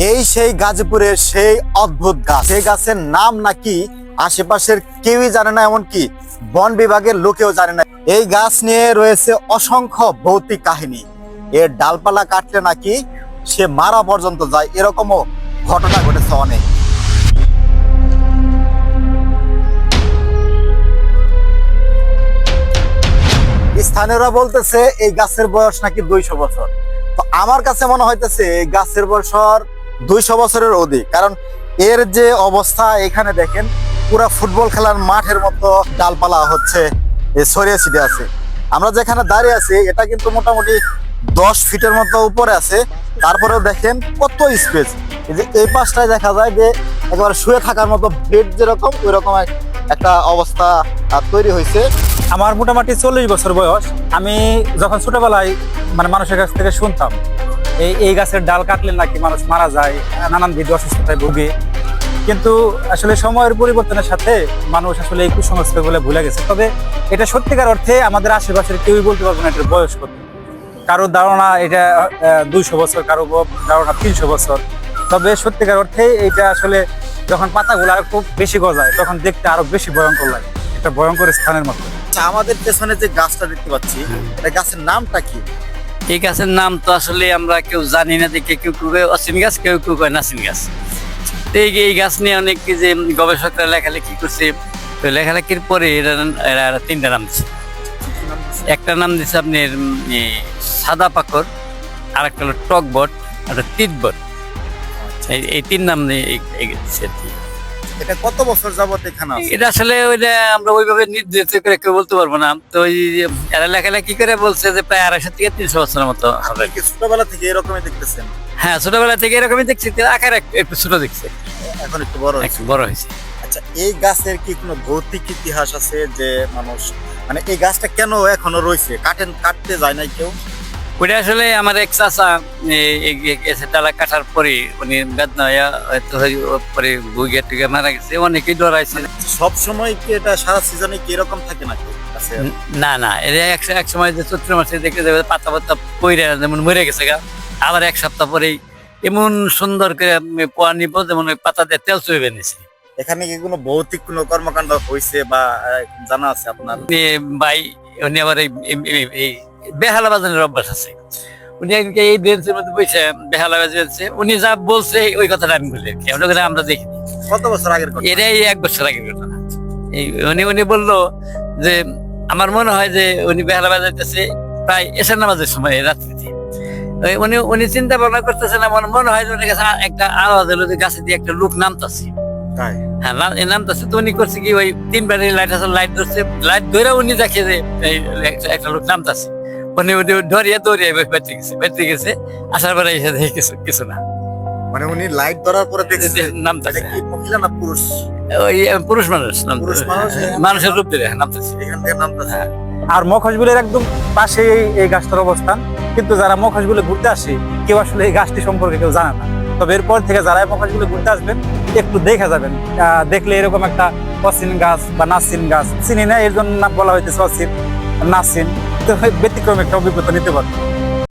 এই সেই গাজীপুরের সেই অদ্ভুত গাছ, সেই গাছের নাম নাকি আশেপাশের কেউই জানে না, এমনকি বন বিভাগের লোকেও জানে না। এই গাছ নিয়ে রয়েছে অসংখ্য ভৌতিক কাহিনী। এর ডালপালা কাটলে নাকি সে মারা পর্যন্ত যায়, এরকমও ঘটনা ঘটেছে অনেক। স্থানীয়রা বলতেছে এই গাছের বয়স নাকি 200 বছর। তো আমার কাছে মনে হইতেছে এই গাছের বয়স 200 বছরের অধিক, কারণ এর যে অবস্থা এখানে দেখেন, পুরা ফুটবল খেলার মাঠের মতো ডালপালা হচ্ছে ছড়িয়ে ছিটে আছে। আমরা যেখানে দাঁড়িয়ে আছি এটা কিন্তু মোটামুটি 10 ফিটের মতো উপরে আছে, তারপরেও দেখেন কত স্পেস। এই পাশটায় দেখা যায় যে একেবারে শুয়ে থাকার মতো বেড যেরকম, ওই রকম একটা অবস্থা তৈরি হয়েছে। আমার মোটামুটি 40 বছর বয়স। আমি যখন ছোটবেলায় মানুষের কাছ থেকে শুনতাম এই গাছের ডাল কাটলে নাকি মানুষ মারা যায়, নানানবিধ অসুস্থতায় ভুগে। কিন্তু আসলে সময়ের পরিবর্তনের সাথে মানুষ আসলে এই কুসংস্কারগুলো ভুলে গেছে। তবে এটা সত্যিকার অর্থে আমাদের আশেপাশের কেউই বলতে পারবে না এটার বয়স কত। কারো ধারণা এটা 200 বছর, কারো ধারণা 300 বছর। তবে সত্যিকার অর্থে এটা আসলে যখন পাতাগুলো আরো খুব বেশি গজায় তখন দেখতে আরো বেশি ভয়ঙ্কর লাগে, একটা ভয়ঙ্কর স্থানের মতো। আমাদের পেছনে যে গাছটা দেখতে পাচ্ছি, এই গাছের নামটা কি? এই গাছের নাম তো আসলে আমরা কেউ জানি না, দেখে কেউ কেউ অসিন গাছ, কেউ কেউ কয় নাসিন গাছ। তো এই গাছ নিয়ে অনেক যে গবেষকরা লেখালেখি করছে, তো লেখালেখির পরে এরা 3টা নাম দিচ্ছে। একটা নাম দিচ্ছে আপনার সাদা পাকর, আর একটা হলো টক বট, আর তিতবট। এই 3 নাম নিয়ে এটা কত বছর যাবত এখানে আছে? এটা আসলে ওইটা আমরা ওইভাবে নির্ধারিত করে কেউ বলতে পারবো না। তো ওই এরা লেখালেখি করে বলছে যে প্রায় 250 থেকে 300 বছরের মতো হবে। ছোটবেলা থেকে এরকমই দেখতেছেন? হ্যাঁ, ছোটবেলা থেকে এরকমই দেখছি, আকার একটু ছোট দেখছে, এখন একটু বড় একটু বড় হয়েছে। আচ্ছা, এই গাছের কি কোনো ভৌতিক ইতিহাস আছে যে মানুষ এই গাছটা কেন এখনো রয়েছে, কাটতে যায় নাই কেউ? ওইটা আসলে আমার এক চাচা ডালা কাটার পরে উনি বেদনা পরে ভুগিয়া টুগিয়া মারা গেছে, অনেকেই ডরাইছে। সব সময় কি এটা সারা সিজনে কি এরকম থাকে নাকি? না, এটা এক সময় যে চৈত্র মাসে দেখে যাবে পাতা পাতা পইরা যেমন মরে গেছে গা, আবার 1 সপ্তাহ পরেই এমন সুন্দর করে পোয়া নিব যেমন ওই পাতা দিয়ে তেল চুয়ে বেনিয়েছে। এখানে কি কোনো ভৌতিক কোনো কর্মকাণ্ড হয়েছে বা জানা আছে আপনার? ভাই উনি আবার এই বেহালা বাজানোর অভ্যাস আছে। উনি এই বেঞ্চের মধ্যে বসে বেহালা বাজিয়েছে, উনি যা বলছে ওই কথাটা আমি বলি আর কি, আমরা দেখিনি। কত বছর আগের কথা? এটাই 1 বছর আগের ঘটনা। উনি বললো যে আমার মনে হয় যে উনি বেহালা বাজাইতেছে প্রায় এশার নামাজের সময় রাত্রিতে। উনি চিন্তা ভাবনা করতেছেন, আমার মনে হয় যে ওনার কাছে একটা আওয়াজ হলো যে গাছে দিয়ে একটা লোক নামতাছে। হ্যাঁ, নামতাছে। তো উনি করছে কি, ওই 3 ব্যাটারি লাইট আছে, লাইট ধরছে, লাইট ধরে উনি দেখে যে একটা লোক নামতাছে। উনি দৌড়িয়ে বেঁচে গেছে। আসার পরে এসে দেখে কিছু না। উনি লাইট ধরার পরে দেখছে নামতাছে। কি মহিলা না পুরুষ? ওই পুরুষ মানুষ, মানুষের রূপ ধরে নামতাছে। এখান থেকে নামতাছে। আর মখশগুলের একদম পাশে এই গাছটার অবস্থান, কিন্তু যারা মখশগুলো ঘুরতে আসে কেউ আসলে এই গাছটি সম্পর্কে কেউ জানে না। তবে এরপর থেকে যারা মখশগুলো ঘুরতে আসবেন একটু দেখে যাবেন, দেখলে এরকম একটা অসিন গাছ বা নাসিন গাছ চিনি না, এর জন্য নাম বলা হয়েছে অসিন নাসিন। তো ব্যতিক্রম একটা অভিজ্ঞতা নিতে পারবেন।